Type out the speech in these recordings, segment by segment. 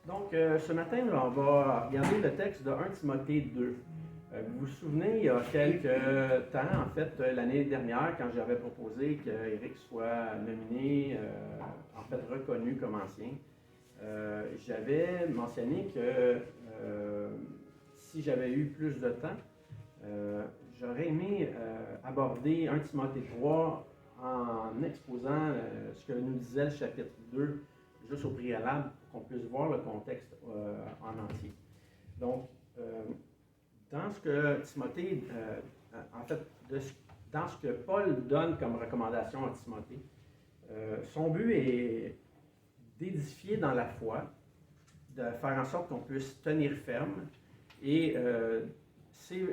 Donc, ce matin, on va regarder le texte de 1 Timothée 2. Vous vous souvenez, il y a quelques temps, en fait, l'année dernière, quand j'avais proposé qu'Éric soit nominé, en fait reconnu comme ancien, j'avais mentionné que si j'avais eu plus de temps, j'aurais aimé aborder 1 Timothée 3 en exposant ce que nous disait le chapitre 2, juste au préalable, pour qu'on puisse voir le contexte en entier. Donc, dans ce que Timothée, en fait, dans ce que Paul donne comme recommandation à Timothée, son but est d'édifier dans la foi, de faire en sorte qu'on puisse tenir ferme. Et c'est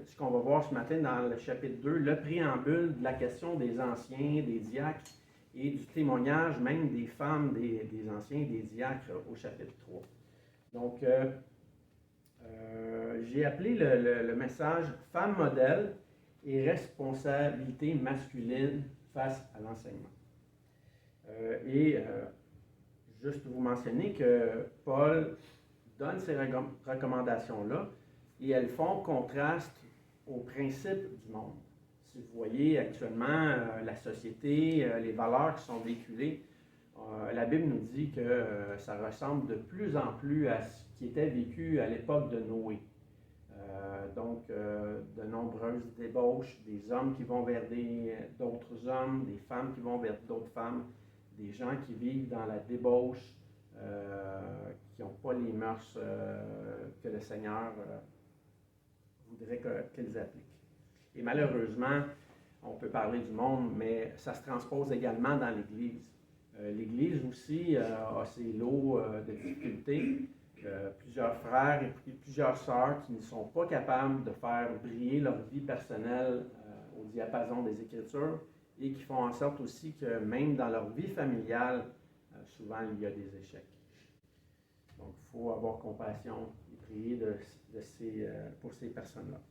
ce qu'on va voir ce matin dans le chapitre 2, le préambule de la question des anciens, des diacres et du témoignage même des femmes des anciens et des diacres au chapitre 3. Donc, j'ai appelé le message « Femme modèle et responsabilité masculine face à l'enseignement ». Juste vous mentionner que Paul donne ces recommandations-là et elles font contraste aux principes du monde. Si vous voyez actuellement la société, les valeurs qui sont véhiculées, la Bible nous dit que ça ressemble de plus en plus à ce qui était vécu à l'époque de Noé. Donc, de nombreuses débauches, des hommes qui vont vers d'autres hommes, des femmes qui vont vers d'autres femmes, des gens qui vivent dans la débauche, qui n'ont pas les mœurs que le Seigneur voudrait qu'ils appliquent. Et malheureusement, on peut parler du monde, mais ça se transpose également dans l'Église. L'Église aussi a ses lots de difficultés. Plusieurs frères et plusieurs sœurs qui ne sont pas capables de faire briller leur vie personnelle au diapason des Écritures et qui font en sorte aussi que même dans leur vie familiale, souvent il y a des échecs. Donc il faut avoir compassion et prier pour ces personnes-là.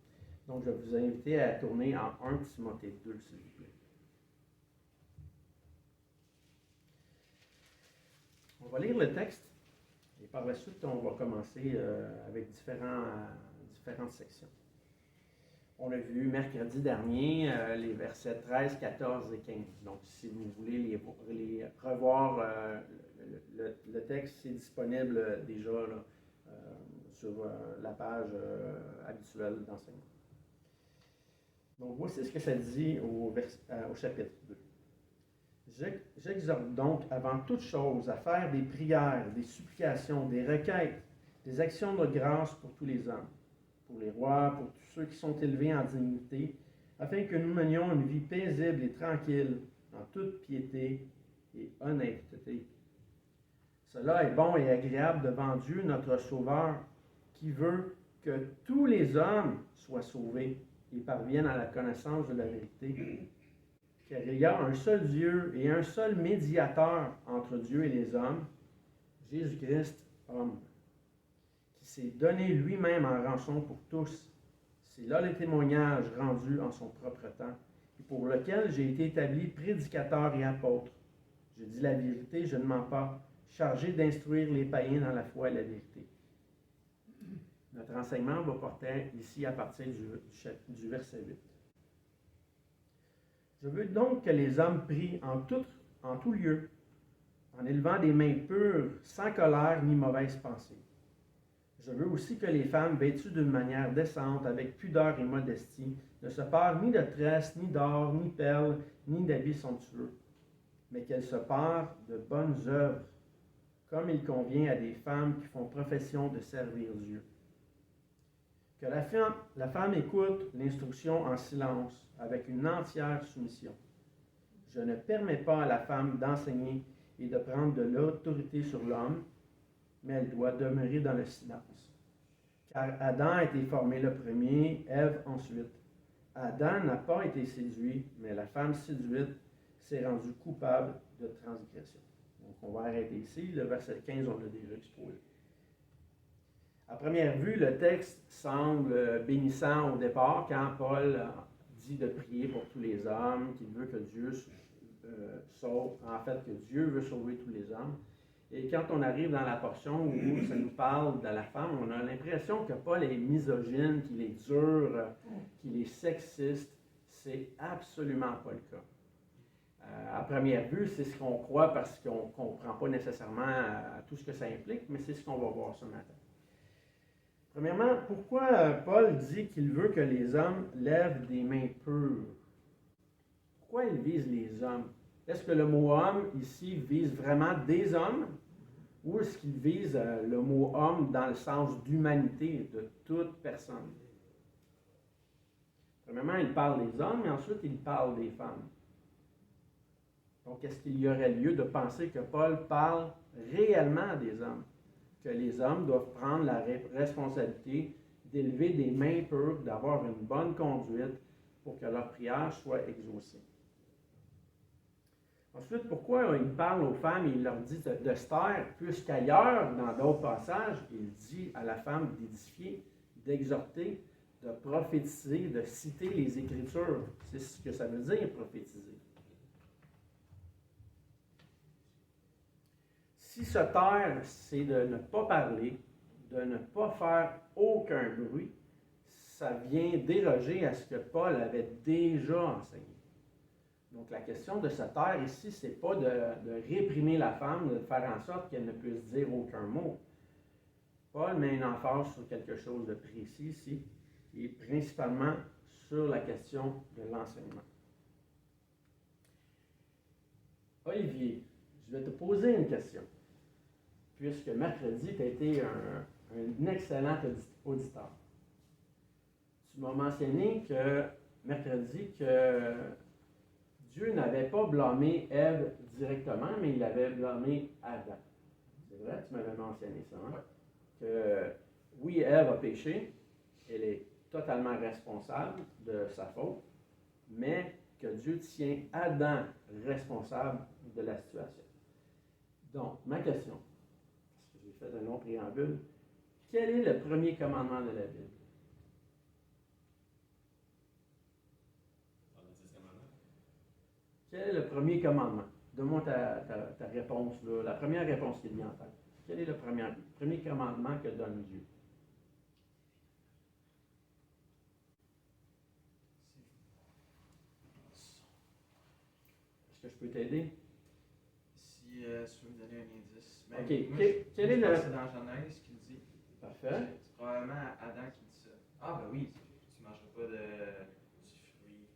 Donc je vais vous inviter à tourner en 1 Timothée 2, s'il vous plaît. On va lire le texte. Et par la suite, on va commencer avec différentes sections. On a vu mercredi dernier les versets 13, 14 et 15. Donc, si vous voulez les revoir, le texte est disponible déjà là, sur la page habituelle d'enseignement. Donc, voici ce que ça dit au chapitre 2. J'exhorte donc avant toute chose à faire des prières, des supplications, des requêtes, des actions de grâce pour tous les hommes, pour les rois, pour tous ceux qui sont élevés en dignité, afin que nous menions une vie paisible et tranquille, en toute piété et honnêteté. Cela est bon et agréable devant Dieu, notre Sauveur, qui veut que tous les hommes soient sauvés et parviennent à la connaissance de la vérité. Car il y a un seul Dieu et un seul médiateur entre Dieu et les hommes, Jésus-Christ, homme, qui s'est donné lui-même en rançon pour tous. C'est là le témoignage rendu en son propre temps, et pour lequel j'ai été établi prédicateur et apôtre. Je dis la vérité, je ne mens pas, chargé d'instruire les païens dans la foi et la vérité. Notre enseignement va porter ici à partir du verset 8. Je veux donc que les hommes prient en tout lieu, en élevant des mains pures, sans colère ni mauvaise pensée. Je veux aussi que les femmes, vêtues d'une manière décente, avec pudeur et modestie, ne se parent ni de tresses, ni d'or, ni perles, ni d'habits somptueux, mais qu'elles se parent de bonnes œuvres, comme il convient à des femmes qui font profession de servir Dieu. Que la femme écoute l'instruction en silence, avec une entière soumission. Je ne permets pas à la femme d'enseigner et de prendre de l'autorité sur l'homme, mais elle doit demeurer dans le silence. Car Adam a été formé le premier, Ève ensuite. Adam n'a pas été séduit, mais la femme séduite s'est rendue coupable de transgression. Donc on va arrêter ici. Le verset 15, on l'a déjà exposé. À première vue, le texte semble bénissant au départ quand Paul dit de prier pour tous les hommes, qu'il veut que Dieu sauve, en fait que Dieu veut sauver tous les hommes. Et quand on arrive dans la portion où ça nous parle de la femme, on a l'impression que Paul est misogyne, qu'il est dur, qu'il est sexiste. C'est absolument pas le cas. À première vue, c'est ce qu'on croit parce qu'on ne comprend pas nécessairement tout ce que ça implique, mais c'est ce qu'on va voir ce matin. Premièrement, pourquoi Paul dit qu'il veut que les hommes lèvent des mains pures? Pourquoi il vise les hommes? Est-ce que le mot homme ici vise vraiment des hommes? Ou est-ce qu'il vise le mot homme dans le sens d'humanité, de toute personne? Premièrement, il parle des hommes, mais ensuite il parle des femmes. Donc, est-ce qu'il y aurait lieu de penser que Paul parle réellement des hommes? Que les hommes doivent prendre la responsabilité d'élever des mains pures, d'avoir une bonne conduite pour que leur prière soit exaucée. Ensuite, pourquoi il parle aux femmes et il leur dit de se taire, puisqu'ailleurs, dans d'autres passages, il dit à la femme d'édifier, d'exhorter, de prophétiser, de citer les Écritures. C'est ce que ça veut dire, prophétiser. Si se taire, c'est de ne pas parler, de ne pas faire aucun bruit, ça vient déroger à ce que Paul avait déjà enseigné. Donc la question de se taire ici, ce n'est pas de réprimer la femme, de faire en sorte qu'elle ne puisse dire aucun mot. Paul met une emphase sur quelque chose de précis ici, et principalement sur la question de l'enseignement. Olivier, je vais te poser une question, puisque mercredi, tu as été un excellent auditeur. Tu m'as mentionné que mercredi, que Dieu n'avait pas blâmé Ève directement, mais il avait blâmé Adam. C'est vrai, tu m'avais mentionné ça, hein? Que oui, Ève a péché, elle est totalement responsable de sa faute, mais que Dieu tient Adam responsable de la situation. Donc, ma question, parce que j'ai fait un long préambule, quel est le premier commandement de la Bible? Quel est le premier commandement? Donne-moi ta réponse, là, la première réponse qui vient en tête. Quel est le premier commandement que donne Dieu? Est-ce que je peux t'aider? Si tu veux me donner un indice. OK. Quel est le... C'est dans Genèse qu'il dit. Parfait. C'est probablement Adam qui dit ça. Ah, ben oui, tu ne mangeras pas du fruit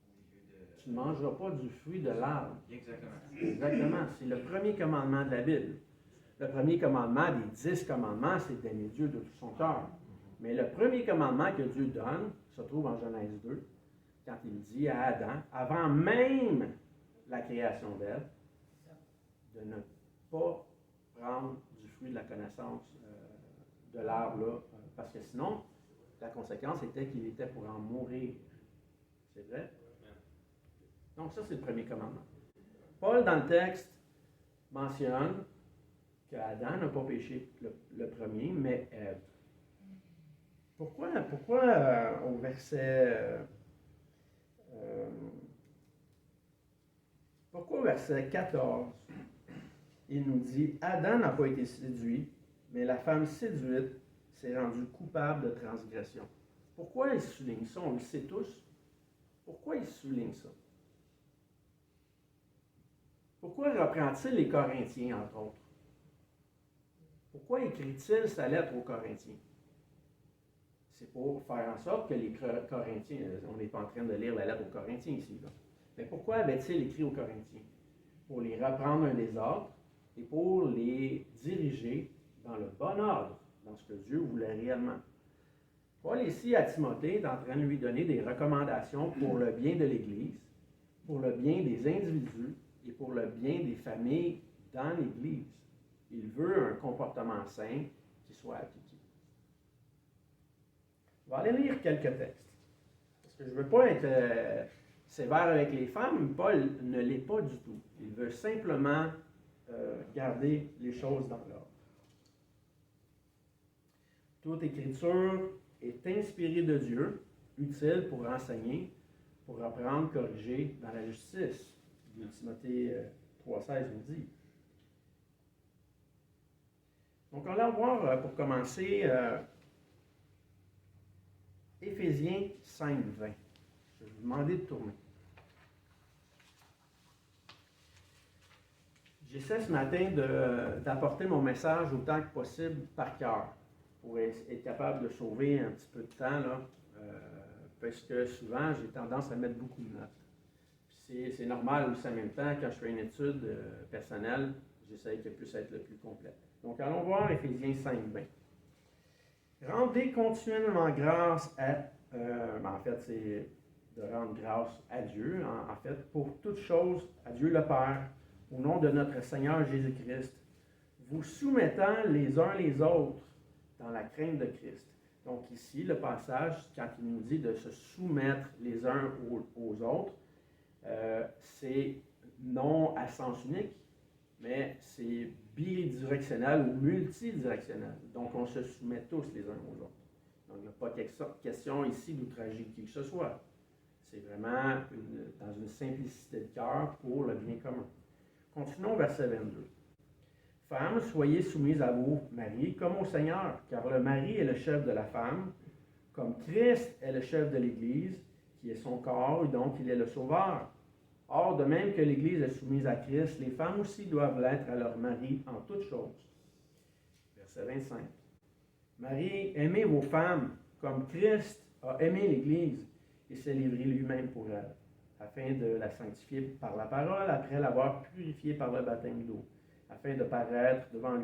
au lieu de... Tu ne mangeras pas du fruit de l'arbre. Exactement. Exactement. C'est le premier commandement de la Bible. Le premier commandement des 10 commandements, c'est d'aimer Dieu de tout son cœur. Mais le premier commandement que Dieu donne se trouve en Genèse 2, quand il dit à Adam, avant même la création d'Ève, de ne pas prendre du fruit de la connaissance de l'arbre, là, parce que sinon, la conséquence était qu'il était pour en mourir. C'est vrai? Donc ça, c'est le premier commandement. Paul, dans le texte, mentionne qu'Adam n'a pas péché le premier, mais Ève. Pourquoi au verset 14, il nous dit « Adam n'a pas été séduit, mais la femme séduite s'est rendue coupable de transgression. » Pourquoi il souligne ça? On le sait tous. Pourquoi il souligne ça? Pourquoi reprend-il les Corinthiens, entre autres? Pourquoi écrit-il sa lettre aux Corinthiens? C'est pour faire en sorte que les Corinthiens, on n'est pas en train de lire la lettre aux Corinthiens ici, là. Mais pourquoi avait-il écrit aux Corinthiens? Pour les reprendre un des autres et pour les diriger dans le bon ordre, dans ce que Dieu voulait réellement. Paul ici à Timothée est en train de lui donner des recommandations pour le bien de l'Église, pour le bien des individus et pour le bien des familles dans l'Église. Il veut un comportement sain qui soit appliqué. On va aller lire quelques textes. Parce que je ne veux pas être sévère avec les femmes, Paul ne l'est pas du tout. Il veut simplement garder les choses dans l'ordre. Toute écriture est inspirée de Dieu, utile pour enseigner, pour reprendre, corriger dans la justice. Timothée 3,16 nous dit. Donc, on va voir pour commencer Éphésiens 5, 20. Je vais vous demander de tourner. J'essaie ce matin d'apporter mon message autant que possible par cœur pour être capable de sauver un petit peu de temps, là, parce que souvent, j'ai tendance à mettre beaucoup de notes. C'est normal aussi en même temps, quand je fais une étude personnelle, j'essaie qu'elle puisse être le plus complète. Donc, allons voir Éphésiens 5, 20. Rendez continuellement grâce à... en fait, c'est de rendre grâce à Dieu, en fait, pour toutes choses, à Dieu le Père, au nom de notre Seigneur Jésus-Christ, vous soumettant les uns les autres dans la crainte de Christ. Donc ici, le passage, quand il nous dit de se soumettre les uns aux autres, c'est non à sens unique, mais c'est bidirectionnel ou multidirectionnel. Donc on se soumet tous les uns aux autres. Donc il n'y a pas question ici d'outrager qui que ce soit. C'est vraiment dans une simplicité de cœur pour le bien commun. Continuons au verset 22. Femmes, soyez soumises à vos maris comme au Seigneur, car le mari est le chef de la femme, comme Christ est le chef de l'Église, qui est son corps, et donc il est le sauveur. Or, de même que l'Église est soumise à Christ, les femmes aussi doivent l'être à leur mari en toutes choses. Verset 25. Marie, aimez vos femmes, comme Christ a aimé l'Église, et s'est livré lui-même pour elle, afin de la sanctifier par la parole, après l'avoir purifiée par le baptême d'eau, afin de faire paraître devant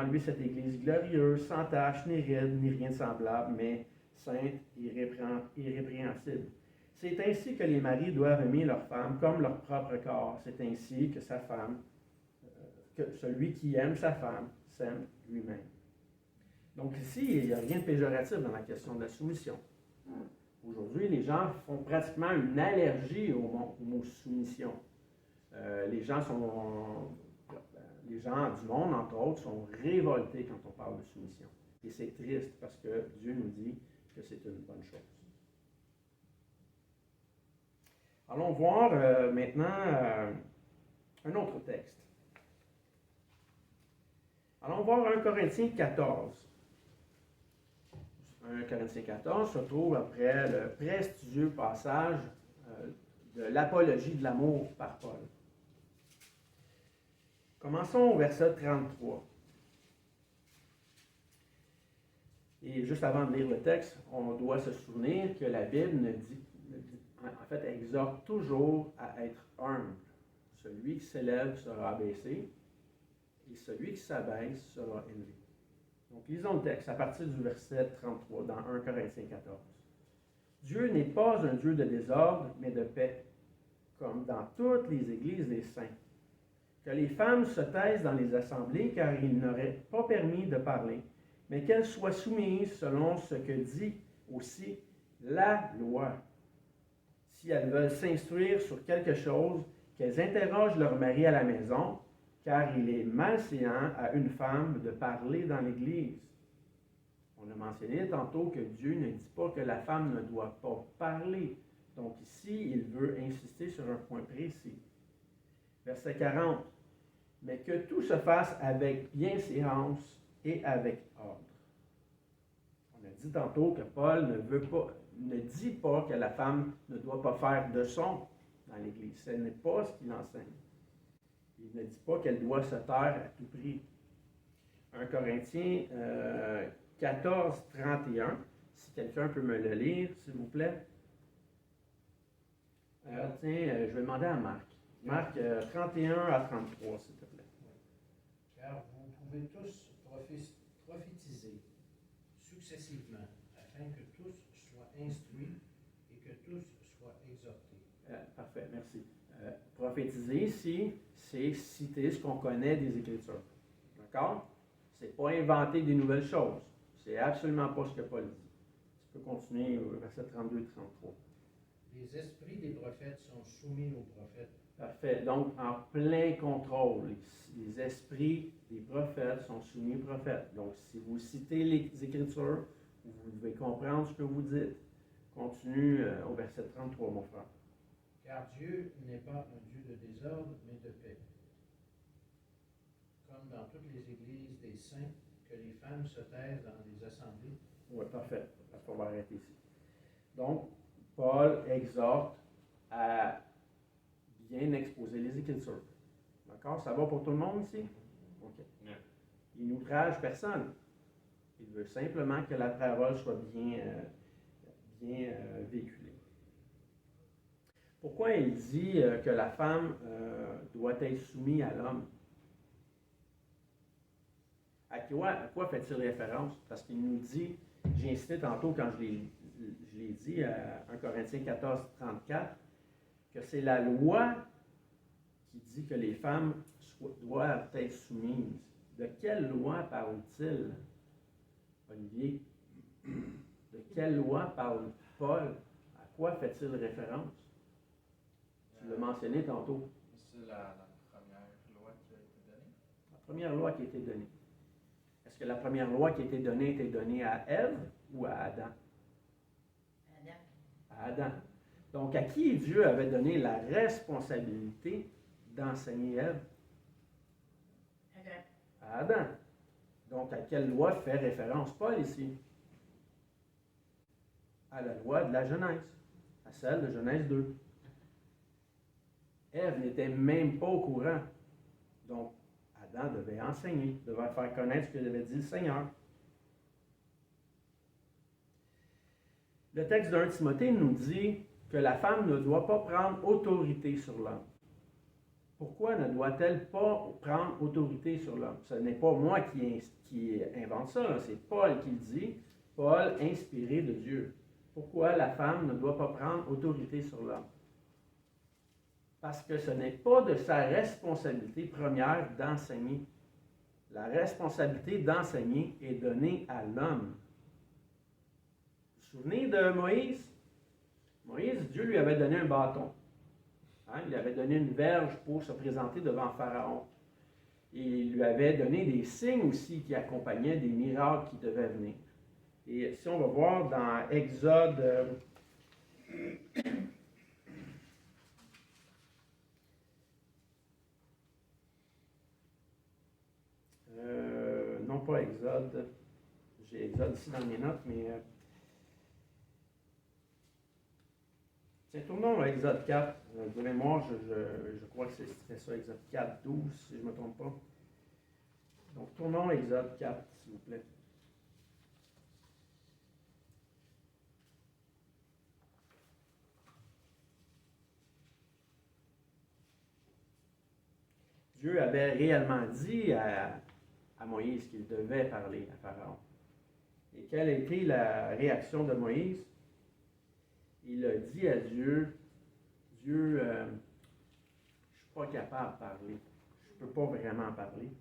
lui cette Église glorieuse, sans tache, ni ride, ni rien de semblable, mais sainte, irrépréhensible. C'est ainsi que les maris doivent aimer leurs femmes comme leur propre corps. C'est ainsi que que celui qui aime sa femme s'aime lui-même. Donc ici, il n'y a rien de péjoratif dans la question de la soumission. Aujourd'hui, les gens font pratiquement une allergie au mot soumission. Les gens du monde, entre autres, sont révoltés quand on parle de soumission. Et c'est triste parce que Dieu nous dit que c'est une bonne chose. Allons voir maintenant un autre texte. Allons voir 1 Corinthiens 14. 1 Corinthiens 14 se trouve après le prestigieux passage de l'apologie de l'amour par Paul. Commençons au verset 33. Et juste avant de lire le texte, on doit se souvenir que la Bible exhorte toujours à être humble. Celui qui s'élève sera abaissé, et celui qui s'abaisse sera élevé. Donc, lisons le texte à partir du verset 33 dans 1 Corinthiens 14. Dieu n'est pas un Dieu de désordre, mais de paix, comme dans toutes les églises des saints. Que les femmes se taisent dans les assemblées, car il n'aurait pas permis de parler, mais qu'elles soient soumises selon ce que dit aussi la loi. Si elles veulent s'instruire sur quelque chose, qu'elles interrogent leur mari à la maison, car il est malséant à une femme de parler dans l'Église. On a mentionné tantôt que Dieu ne dit pas que la femme ne doit pas parler. Donc ici, il veut insister sur un point précis. Verset 40. Mais que tout se fasse avec bienséance et avec ordre. On a dit tantôt que Paul ne dit pas que la femme ne doit pas faire de son dans l'Église. Ce n'est pas ce qu'il enseigne. Il ne dit pas qu'elle doit se taire à tout prix. 1 Corinthiens 14, 31. Si quelqu'un peut me le lire, s'il vous plaît. Je vais demander à Marc. Marc 31 à 33, s'il te plaît. Car vous pouvez tous prophétiser successivement, afin que tous soient instruits et que tous soient exhortés. Parfait, merci. Prophétiser ici, c'est citer ce qu'on connaît des Écritures. D'accord? C'est pas inventer des nouvelles choses. C'est absolument pas ce que Paul dit. Tu peux continuer au verset 32 et 33. Les esprits des prophètes sont soumis aux prophètes. Parfait. Donc, en plein contrôle, les esprits des prophètes sont soumis aux prophètes. Donc, si vous citez les Écritures, vous devez comprendre ce que vous dites. Continue au verset 33, mon frère. Car Dieu n'est pas un Dieu de désordre, mais de paix. Comme dans toutes les églises des saints que les femmes se taisent dans les assemblées. Oui, parfait. On va arrêter ici. Donc, Paul exhorte à bien exposer les Écritures. D'accord? Ça va pour tout le monde ici? OK. Yeah. Il n'outrage personne. Il veut simplement que la parole soit bien véhiculée. Pourquoi il dit que la femme doit être soumise à l'homme? À quoi fait-il référence? Parce qu'il nous dit, j'ai incité tantôt quand je l'ai dit à 1 Corinthiens 14, 34, que c'est la loi qui dit que les femmes doivent être soumises. De quelle loi parle-t-il, Olivier? De quelle loi parle Paul? À quoi fait-il référence? Tu l'as mentionné tantôt. C'est la première loi qui a été donnée. La première loi qui a été donnée. Est-ce que la première loi qui a été donnée à Ève ou à Adam? Adam. À Adam. Donc, à qui Dieu avait donné la responsabilité d'enseigner Ève? Adam. À Adam. Donc, à quelle loi fait référence Paul ici? À la loi de la Genèse, à celle de Genèse 2. Ève n'était même pas au courant. Donc, Adam devait enseigner, devait faire connaître ce que devait dire le Seigneur. Le texte de 1 Timothée nous dit que la femme ne doit pas prendre autorité sur l'homme. Pourquoi ne doit-elle pas prendre autorité sur l'homme? Ce n'est pas moi qui invente ça, c'est Paul qui le dit. Paul, inspiré de Dieu. Pourquoi la femme ne doit pas prendre autorité sur l'homme? Parce que ce n'est pas de sa responsabilité première d'enseigner. La responsabilité d'enseigner est donnée à l'homme. Vous vous souvenez de Moïse? Moïse, Dieu lui avait donné un bâton. Il lui avait donné une verge pour se présenter devant Pharaon. Et il lui avait donné des signes aussi qui accompagnaient des miracles qui devaient venir. Et si on va voir dans Exode... non pas Exode, j'ai Exode ici dans mes notes, mais tiens, tournons à Exode 4, de mémoire, je crois que c'était ça, Exode 4, 12, si je ne me trompe pas. Donc tournons à Exode 4, s'il vous plaît. Dieu avait réellement dit à Moïse qu'il devait parler à Pharaon. Et quelle a été la réaction de Moïse? Il a dit à Dieu, Dieu, je ne suis pas capable de parler. Je ne peux pas vraiment parler.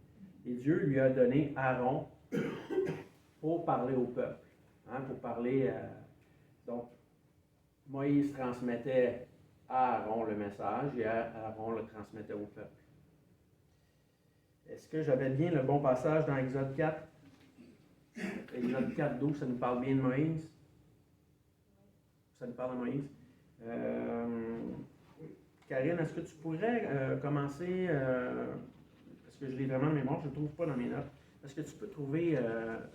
Et Dieu lui a donné Aaron pour parler au peuple. Pour parler. Donc, Moïse transmettait à Aaron le message et Aaron le transmettait au peuple. Est-ce que j'avais bien le bon passage dans Exode 4? Exode 4, 12, ça nous parle bien de Moïse? Ça nous parle de Moïse? Karine, est-ce que tu pourrais commencer, parce que je l'ai vraiment de mémoire, je ne le trouve pas dans mes notes. Est-ce que tu peux trouver,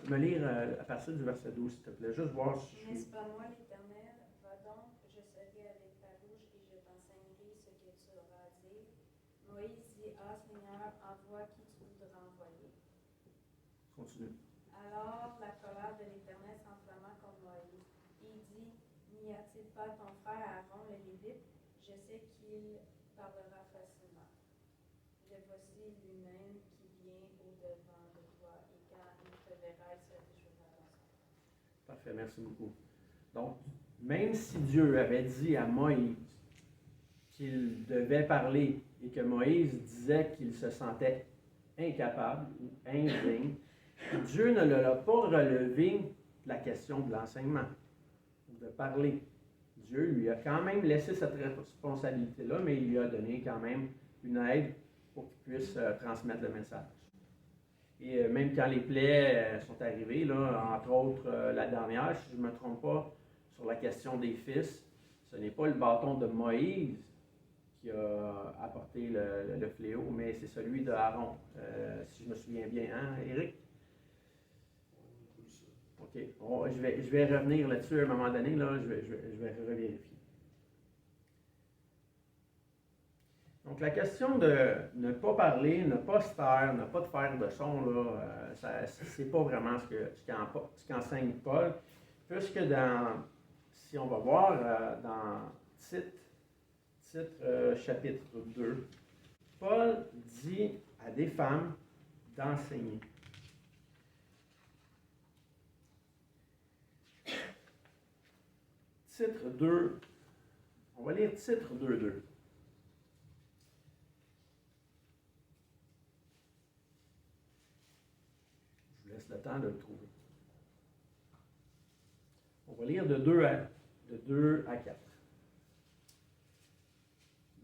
me lire à partir du verset 12, s'il te plaît? Juste voir si je suis... N'est-ce pas moi l'Éternel? Va donc, je serai avec ta bouche et je t'enseignerai ce que tu auras à dire. Moïse dit, ah Seigneur, envoie qui tu voudras envoyer. Continue. Alors la colère de l'Éternel s'enflamma contre Moïse. Il dit, n'y a-t-il pas ton frère Aaron le Lévite? Je sais qu'il parlera facilement. Le voici lui-même qui vient au-devant de toi, et quand il te verra, il se réjouira dans son cœur. Parfait, merci beaucoup. Donc, même si Dieu avait dit à Moïse qu'il devait parler et que Moïse disait qu'il se sentait incapable ou indigne, Dieu ne l'a pas relevé de la question de l'enseignement ou de parler. Dieu lui a quand même laissé cette responsabilité-là, mais il lui a donné quand même une aide pour qu'il puisse transmettre le message. Et même quand les plaies sont arrivées, là, entre autres la dernière, si je ne me trompe pas, sur la question des fils, ce n'est pas le bâton de Moïse qui a apporté le fléau, mais c'est celui d'Aaron, si je me souviens bien, hein, Éric? OK. Je vais revenir là-dessus à un moment donné, là, je vais revérifier. Donc, la question de ne pas parler, ne pas se taire, ne pas de faire de son, là, c'est pas vraiment ce qu'enseigne Paul, puisque si on va voir dans Tite chapitre 2, Paul dit à des femmes d'enseigner. Titre 2, on va lire titre 2.2. Je vous laisse le temps de le trouver. On va lire de 2 à 4.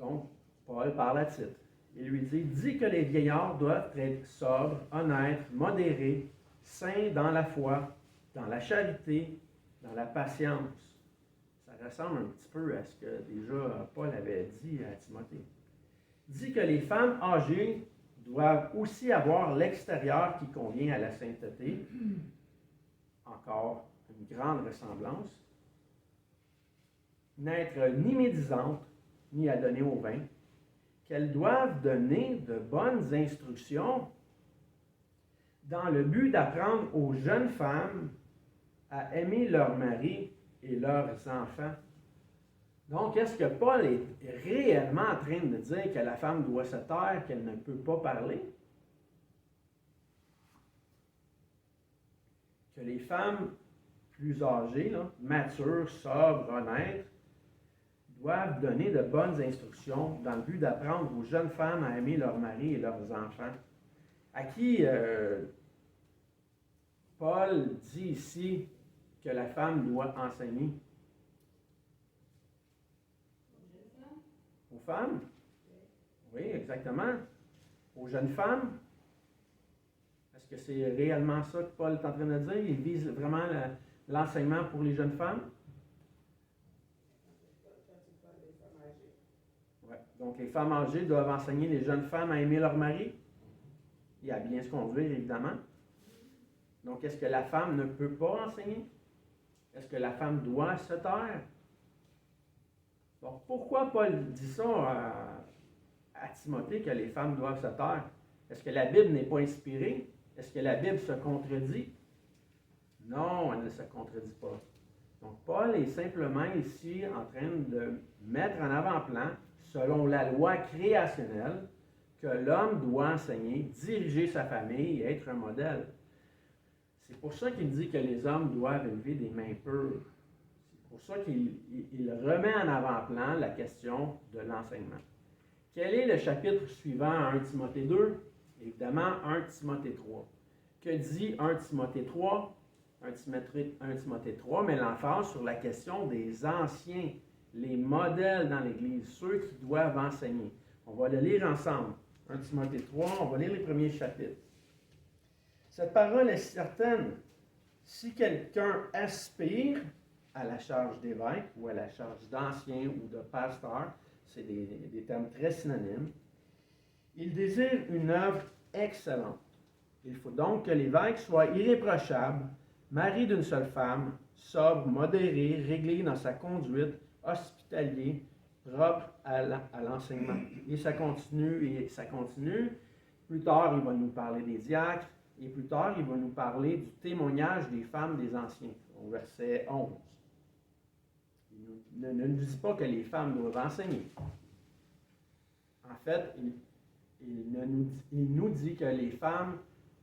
Donc, Paul parle à Tite. Il lui dit que les vieillards doivent être sobres, honnêtes, modérés, saints dans la foi, dans la charité, dans la patience. Ça ressemble un petit peu à ce que déjà Paul avait dit à Timothée. Dit que les femmes âgées doivent aussi avoir l'extérieur qui convient à la sainteté. Encore une grande ressemblance. N'être ni médisantes, ni à donner au vin, qu'elles doivent donner de bonnes instructions dans le but d'apprendre aux jeunes femmes à aimer leurs maris et leurs enfants. Donc, est-ce que Paul est réellement en train de dire que la femme doit se taire, qu'elle ne peut pas parler? Que les femmes plus âgées, là, matures, sobres, honnêtes, doivent donner de bonnes instructions dans le but d'apprendre aux jeunes femmes à aimer leurs maris et leurs enfants. À qui Paul dit ici que la femme doit enseigner? Aux femmes? Oui, exactement. Aux jeunes femmes? Est-ce que c'est réellement ça que Paul est en train de dire? Il vise vraiment l'enseignement pour les jeunes femmes? Ouais. Donc, les femmes âgées doivent enseigner les jeunes femmes à aimer leur mari et à bien se conduire, évidemment. Donc, est-ce que la femme ne peut pas enseigner? Est-ce que la femme doit se taire? Donc, pourquoi Paul dit ça à Timothée que les femmes doivent se taire? Est-ce que la Bible n'est pas inspirée? Est-ce que la Bible se contredit? Non, elle ne se contredit pas. Donc, Paul est simplement ici en train de mettre en avant-plan, selon la loi créationnelle, que l'homme doit enseigner, diriger sa famille et être un modèle. C'est pour ça qu'il dit que les hommes doivent élever des mains pures. C'est pour ça qu'il remet en avant-plan la question de l'enseignement. Quel est le chapitre suivant à 1 Timothée 2? Évidemment, 1 Timothée 3. Que dit 1 Timothée 3? 1 Timothée 3 met l'emphase sur la question des anciens, les modèles dans l'Église, ceux qui doivent enseigner. On va le lire ensemble. 1 Timothée 3, on va lire les premiers chapitres. Cette parole est certaine. Si quelqu'un aspire à la charge d'évêque ou à la charge d'ancien ou de pasteur, c'est des termes très synonymes, il désire une œuvre excellente. Il faut donc que l'évêque soit irréprochable, mari d'une seule femme, sobre, modéré, réglé dans sa conduite, hospitalier, propre à l'enseignement. Et ça continue. Plus tard, il va nous parler des diacres, et plus tard, il va nous parler du témoignage des femmes des anciens, au verset 11. Il ne nous dit pas que les femmes doivent enseigner. En fait, il nous dit que les femmes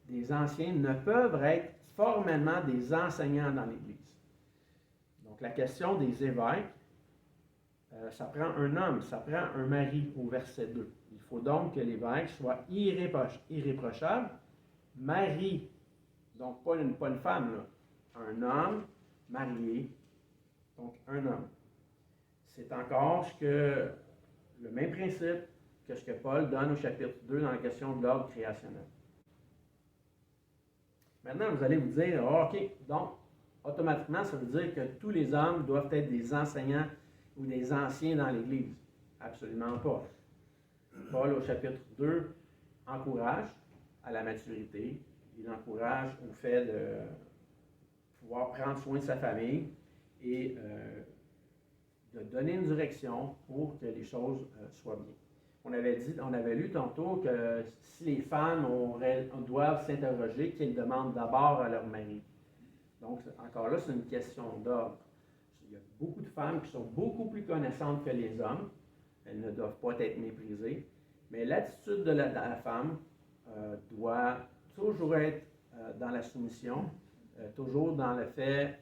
des anciens ne peuvent être formellement des enseignants dans l'Église. Donc, la question des évêques, ça prend un homme, ça prend un mari au verset 2. Il faut donc que l'évêque soit irréprochable, mari, donc pas une femme, là. Un homme marié, donc un homme. C'est encore le même principe que ce que Paul donne au chapitre 2 dans la question de l'ordre créationnel. Maintenant, vous allez vous dire, OK, donc, automatiquement, ça veut dire que tous les hommes doivent être des enseignants ou des anciens dans l'Église. Absolument pas. Paul, au chapitre 2, encourage, à la maturité. Il l'encourage au fait de pouvoir prendre soin de sa famille et de donner une direction pour que les choses soient bien. On avait lu tantôt que si les femmes doivent s'interroger, qu'elles demandent d'abord à leur mari. Donc, encore là, c'est une question d'ordre. Il y a beaucoup de femmes qui sont beaucoup plus connaissantes que les hommes. Elles ne doivent pas être méprisées. Mais l'attitude de la femme doit toujours être dans la soumission, toujours dans le fait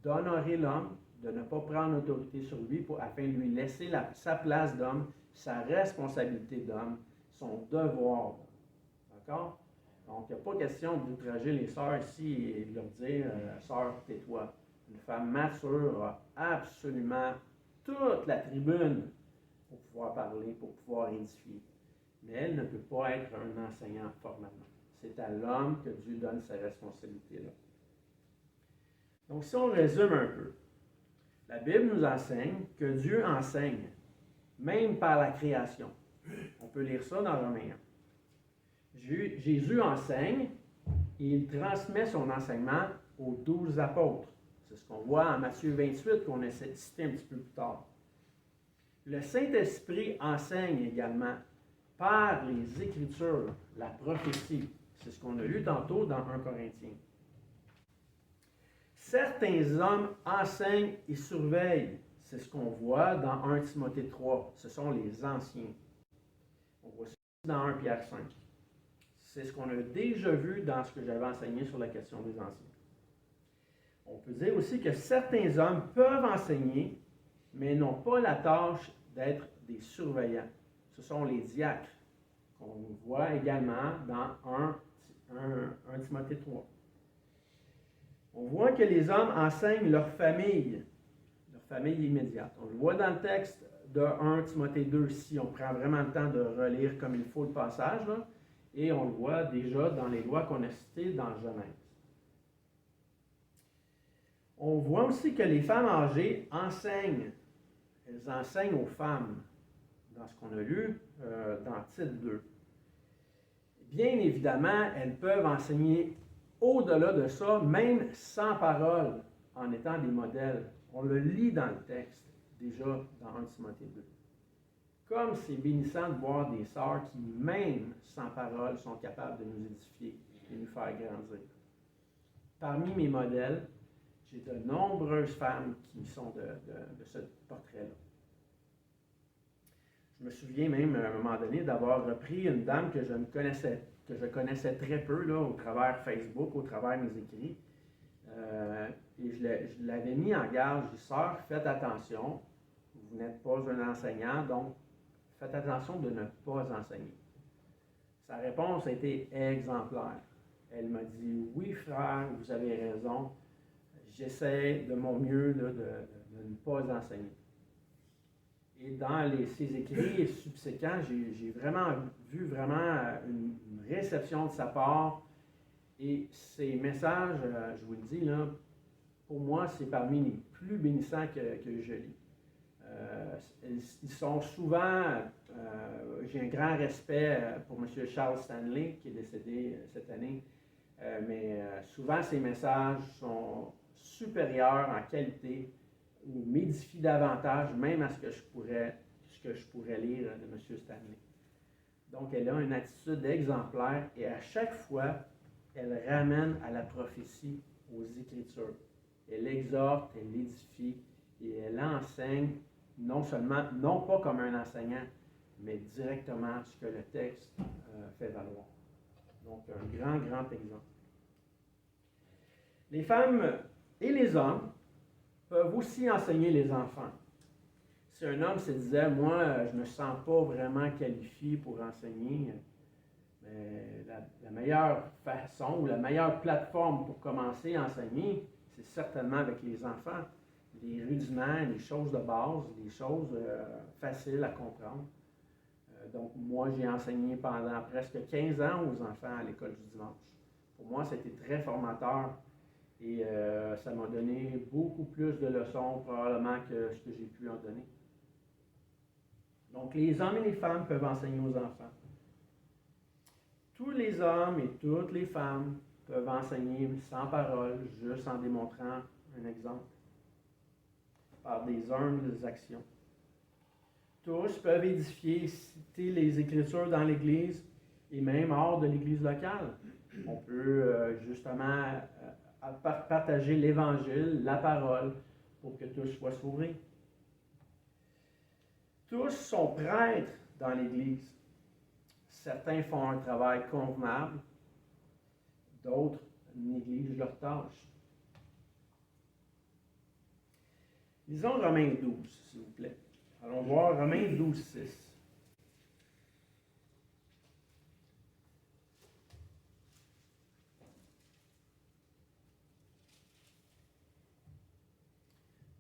d'honorer l'homme, de ne pas prendre autorité sur lui afin de lui laisser sa place d'homme, sa responsabilité d'homme, son devoir. D'accord? Donc, il n'y a pas question d'outrager les sœurs ici et de leur dire sœur, tais-toi. Une femme mature a absolument toute la tribune pour pouvoir parler, pour pouvoir édifier. Mais elle ne peut pas être un enseignant formellement. C'est à l'homme que Dieu donne ces responsabilités-là. Donc, si on résume un peu, la Bible nous enseigne que Dieu enseigne, même par la création. On peut lire ça dans Romains 1. Jésus enseigne et il transmet son enseignement aux 12 apôtres. C'est ce qu'on voit en Matthieu 28 qu'on a cité un petit peu plus tard. Le Saint-Esprit enseigne également par les Écritures, la prophétie. C'est ce qu'on a lu tantôt dans 1 Corinthiens. Certains hommes enseignent et surveillent. C'est ce qu'on voit dans 1 Timothée 3. Ce sont les anciens. On voit ça dans 1 Pierre 5. C'est ce qu'on a déjà vu dans ce que j'avais enseigné sur la question des anciens. On peut dire aussi que certains hommes peuvent enseigner, mais n'ont pas la tâche d'être des surveillants. Ce sont les diacres, qu'on voit également dans 1 Timothée 3. On voit que les hommes enseignent leur famille immédiate. On le voit dans le texte de 1 Timothée 2, si on prend vraiment le temps de relire comme il faut le passage, là, et on le voit déjà dans les lois qu'on a citées dans Genèse. On voit aussi que les femmes âgées enseignent. Elles enseignent aux femmes, dans ce qu'on a lu dans Tite 2. Bien évidemment, elles peuvent enseigner au-delà de ça, même sans parole, en étant des modèles. On le lit dans le texte, déjà dans 1 Timothée 2. Comme c'est bénissant de voir des sœurs qui, même sans parole, sont capables de nous édifier et nous faire grandir. Parmi mes modèles, j'ai de nombreuses femmes qui sont de ce portrait-là. Je me souviens même, à un moment donné, d'avoir repris une dame que je connaissais très peu, là, au travers Facebook, au travers de mes écrits. Et je l'avais mis en garde. Je dis, sœur, faites attention, vous n'êtes pas un enseignant, donc faites attention de ne pas enseigner. Sa réponse a été exemplaire. Elle m'a dit, oui frère, vous avez raison, j'essaie de mon mieux là, de ne pas enseigner. Et dans ses écrits subséquents, j'ai vraiment vu une réception de sa part. Et ces messages, je vous le dis, là, pour moi, c'est parmi les plus bénissants que je lis. Ils sont souvent, j'ai un grand respect pour M. Charles Stanley, qui est décédé cette année, mais souvent ces messages sont supérieurs en qualité ou m'édifient davantage, même à ce que je pourrais lire de M. Stanley. Donc, elle a une attitude exemplaire et à chaque fois, elle ramène à la prophétie, aux Écritures. Elle exhorte, elle édifie et elle enseigne non pas comme un enseignant, mais directement ce que le texte fait valoir. Donc, un grand exemple. Les femmes et les hommes peuvent aussi enseigner les enfants. Si un homme se disait, moi, je ne me sens pas vraiment qualifié pour enseigner, mais la meilleure façon ou la meilleure plateforme pour commencer à enseigner, c'est certainement avec les enfants. Les rudiments, les choses de base, les choses faciles à comprendre. Donc, moi, j'ai enseigné pendant presque 15 ans aux enfants à l'école du dimanche. Pour moi, c'était très formateur et ça m'a donné beaucoup plus de leçons probablement que ce que j'ai pu en donner. Donc, les hommes et les femmes peuvent enseigner aux enfants. Tous les hommes et toutes les femmes peuvent enseigner sans parole, juste en démontrant un exemple, par des humbles actions. Tous peuvent édifier, citer les Écritures dans l'Église et même hors de l'Église locale. On peut justement partager l'Évangile, la parole, pour que tous soient sauvés. Tous sont prêtres dans l'Église. Certains font un travail convenable, d'autres négligent leurs tâches. Lisons Romains 12, s'il vous plaît. Allons voir Romains 12, 6.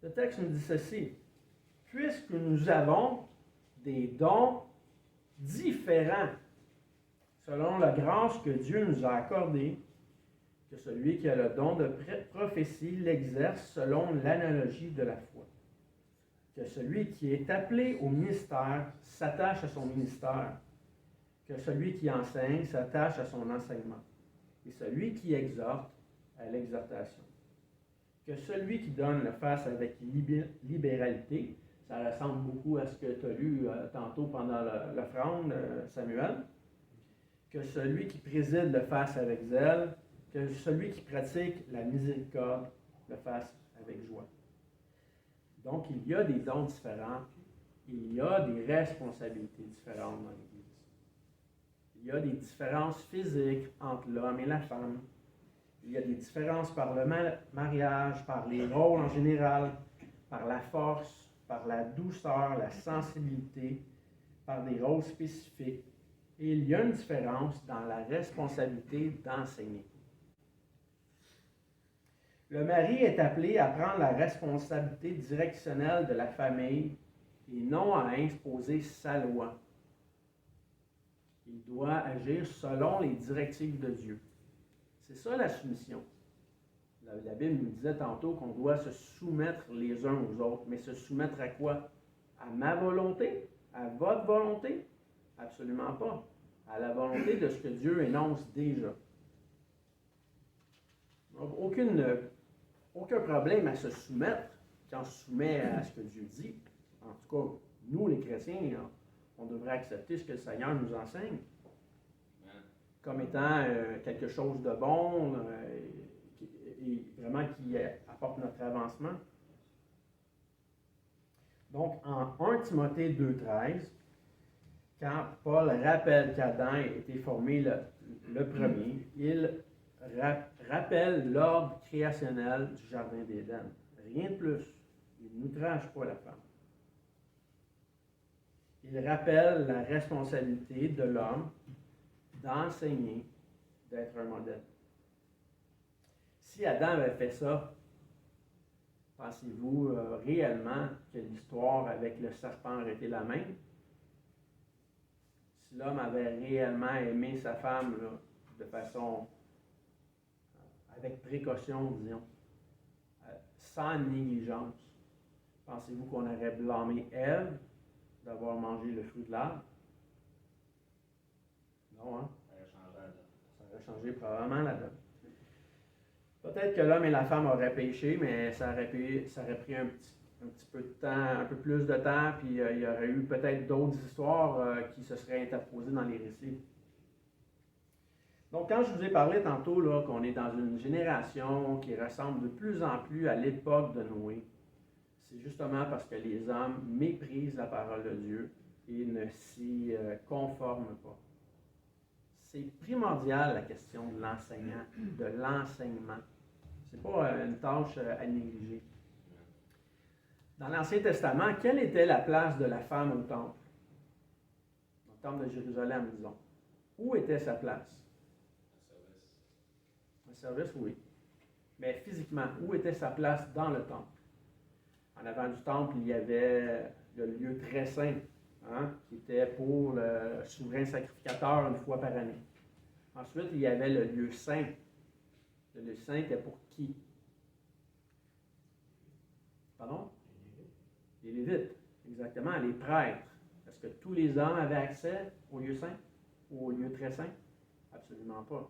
Le texte nous dit ceci. Puisque nous avons des dons différents, selon la grâce que Dieu nous a accordée, que celui qui a le don de prophétie l'exerce selon l'analogie de la foi. Que celui qui est appelé au ministère s'attache à son ministère. Que celui qui enseigne s'attache à son enseignement. Et celui qui exhorte à l'exhortation. Que celui qui donne le fasse avec libéralité. Ça ressemble beaucoup à ce que tu as lu tantôt pendant l'offrande, Samuel. Que celui qui préside le fasse avec zèle. Que celui qui pratique la miséricorde le fasse avec joie. Donc, il y a des dons différents. Il y a des responsabilités différentes dans l'Église. Il y a des différences physiques entre l'homme et la femme. Il y a des différences par le mariage, par les rôles en général, par la force, par la douceur, la sensibilité, par des rôles spécifiques. Et il y a une différence dans la responsabilité d'enseigner. Le mari est appelé à prendre la responsabilité directionnelle de la famille et non à imposer sa loi. Il doit agir selon les directives de Dieu. C'est ça la soumission. La Bible nous disait tantôt qu'on doit se soumettre les uns aux autres. Mais se soumettre à quoi? À ma volonté? À votre volonté? Absolument pas. À la volonté de ce que Dieu énonce déjà. Donc, aucun problème à se soumettre quand on se soumet à ce que Dieu dit. En tout cas, nous les chrétiens, on devrait accepter ce que le Seigneur nous enseigne comme étant quelque chose de bon et vraiment qui apporte notre avancement. Donc, en 1 Timothée 2,13, quand Paul rappelle qu'Adam a été formé le premier, il rappelle l'ordre créationnel du Jardin d'Éden. Rien de plus. Il n'outrage pas la femme. Il rappelle la responsabilité de l'homme d'enseigner, d'être un modèle. Si Adam avait fait ça, pensez-vous réellement que l'histoire avec le serpent aurait été la même? Si l'homme avait réellement aimé sa femme là, de façon avec précaution, disons, sans négligence, pensez-vous qu'on aurait blâmé Ève d'avoir mangé le fruit de l'arbre? Non, hein? Ça aurait changé probablement la donne. Peut-être que l'homme et la femme auraient péché, mais ça aurait pris un petit peu de temps, un peu plus de temps, puis il y aurait eu peut-être d'autres histoires qui se seraient interposées dans les récits. Donc, quand je vous ai parlé tantôt là, qu'on est dans une génération qui ressemble de plus en plus à l'époque de Noé, c'est justement parce que les hommes méprisent la parole de Dieu et ne s'y conforment pas. C'est primordial la question de l'enseignant, de l'enseignement. Ce n'est pas une tâche à négliger. Dans l'Ancien Testament, quelle était la place de la femme au temple? Au temple de Jérusalem, disons. Où était sa place? Un service, oui. Mais physiquement, où était sa place dans le temple? En avant du temple, il y avait le lieu très saint, qui était pour le souverain sacrificateur une fois par année. Ensuite, il y avait le lieu saint. Le lieu saint était pour qui? Pardon? Les Lévites, exactement, les prêtres. Est-ce que tous les hommes avaient accès au lieu saint ou au lieu très saint? Absolument pas.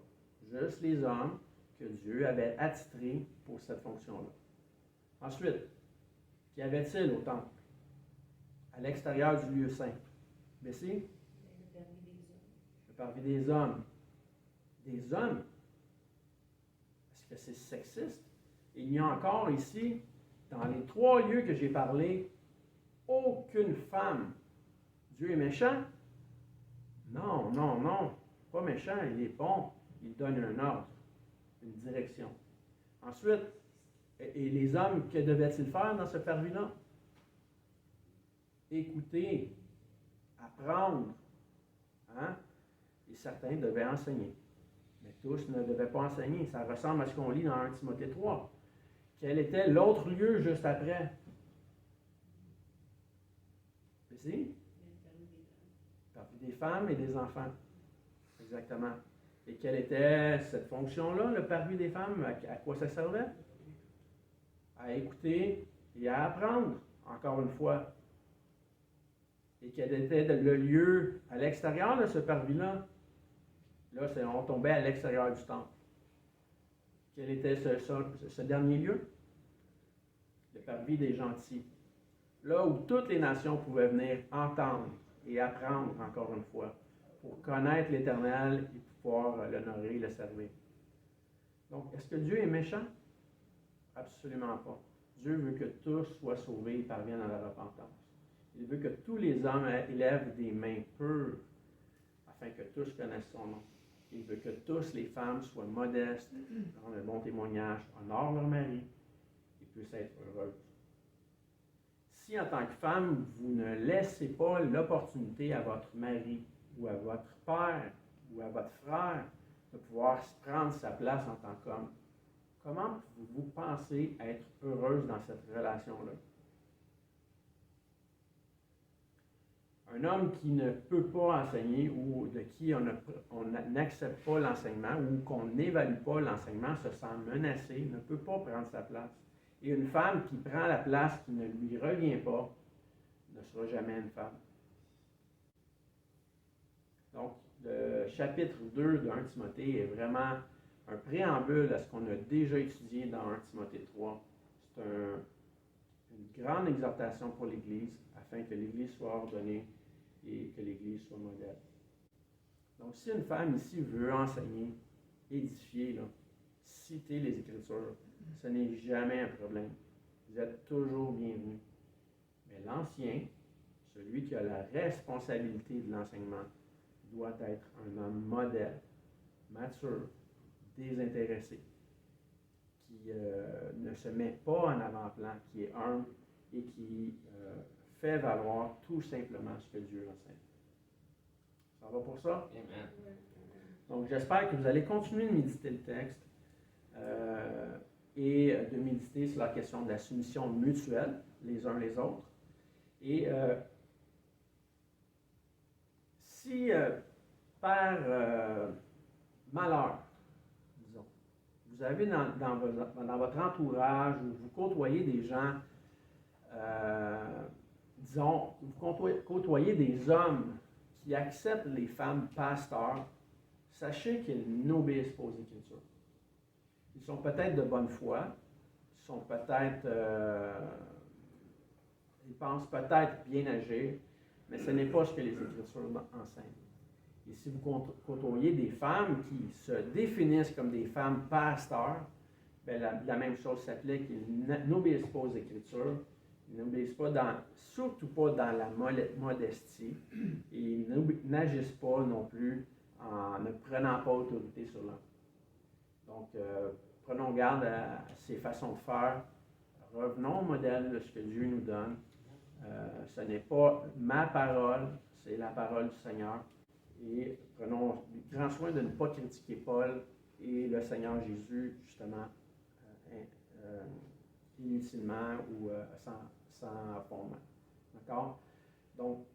Juste les hommes que Dieu avait attitrés pour cette fonction-là. Ensuite, qu'y avait-il au temple? À l'extérieur du lieu saint. Bessie? Le parvis des hommes. Des hommes? Est-ce que c'est sexiste? Il n'y a encore ici, dans les 3 lieux que j'ai parlé, aucune femme. Dieu est méchant? Non, non, non. Pas méchant, il est bon. Il donne un ordre, une direction. Ensuite, et les hommes, que devaient-ils faire dans ce parvis-là? Écouter, apprendre. Hein? Et certains devaient enseigner. Mais tous ne devaient pas enseigner. Ça ressemble à ce qu'on lit dans 1 Timothée 3. Quel était l'autre lieu juste après? Ici? Le parvis des femmes et des enfants. Exactement. Et quelle était cette fonction-là, le parvis des femmes? À quoi ça servait? À écouter et à apprendre, encore une fois. Et quel était le lieu à l'extérieur de ce parvis-là? Là, on tombait à l'extérieur du temple. Quel était ce dernier lieu? Le parvis des gentils. Là où toutes les nations pouvaient venir entendre et apprendre, encore une fois, pour connaître l'Éternel et pouvoir l'honorer et le servir. Donc, est-ce que Dieu est méchant? Absolument pas. Dieu veut que tous soient sauvés et parviennent à la repentance. Il veut que tous les hommes élèvent des mains pures afin que tous connaissent son nom. Il veut que tous les femmes soient modestes, rendent un bon témoignage, honorent leur mari et puissent être heureuses. Si en tant que femme, vous ne laissez pas l'opportunité à votre mari ou à votre père ou à votre frère de pouvoir prendre sa place en tant qu'homme, comment vous pensez être heureuse dans cette relation-là? Un homme qui ne peut pas enseigner ou de qui on n'accepte pas l'enseignement ou qu'on n'évalue pas l'enseignement se sent menacé, ne peut pas prendre sa place. Et une femme qui prend la place qui ne lui revient pas ne sera jamais une femme. Donc, le chapitre 2 de 1 Timothée est vraiment un préambule à ce qu'on a déjà étudié dans 1 Timothée 3. C'est une grande exhortation pour l'Église afin que l'Église soit ordonnée et que l'Église soit modèle. Donc, si une femme ici veut enseigner, édifier, citer les Écritures, ce n'est jamais un problème. Vous êtes toujours bienvenus. Mais l'ancien, celui qui a la responsabilité de l'enseignement, doit être un homme modèle, mature, désintéressé, qui ne se met pas en avant-plan, qui est humble et qui fait valoir tout simplement ce que Dieu enseigne. Ça va pour ça? Amen. Donc, j'espère que vous allez continuer de méditer le texte et de méditer sur la question de la soumission mutuelle, les uns les autres. Et si par malheur, disons, vous avez dans votre entourage ou vous côtoyez des gens, disons, vous côtoyez des hommes qui acceptent les femmes pasteurs, sachez qu'ils n'obéissent pas aux Écritures. Ils sont peut-être de bonne foi, ils sont peut-être, ils pensent peut-être bien agir, mais ce n'est pas ce que les Écritures enseignent. Et si vous côtoyez des femmes qui se définissent comme des femmes pasteurs, bien la même chose s'applique. Ils n'obéissent pas aux Écritures, ils n'obéissent pas surtout pas dans la modestie, et ils n'agissent pas non plus en ne prenant pas autorité sur l'homme. Donc, prenons garde à ces façons de faire. Revenons au modèle de ce que Dieu nous donne. Ce n'est pas ma parole, c'est la parole du Seigneur. Et prenons grand soin de ne pas critiquer Paul et le Seigneur Jésus, justement, inutilement ou sans fondement. D'accord? Donc,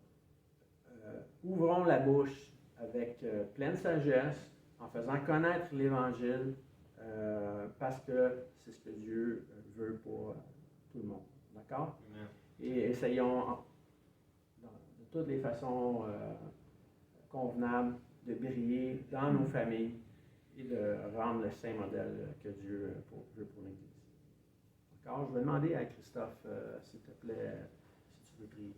ouvrons la bouche avec pleine sagesse, en faisant connaître l'Évangile, parce que c'est ce que Dieu veut pour tout le monde. D'accord? Amen. Et essayons de toutes les façons convenables de briller dans nos familles et de rendre le saint modèle que Dieu veut pour l'Église. D'accord, je vais demander à Christophe, s'il te plaît, si tu veux prier.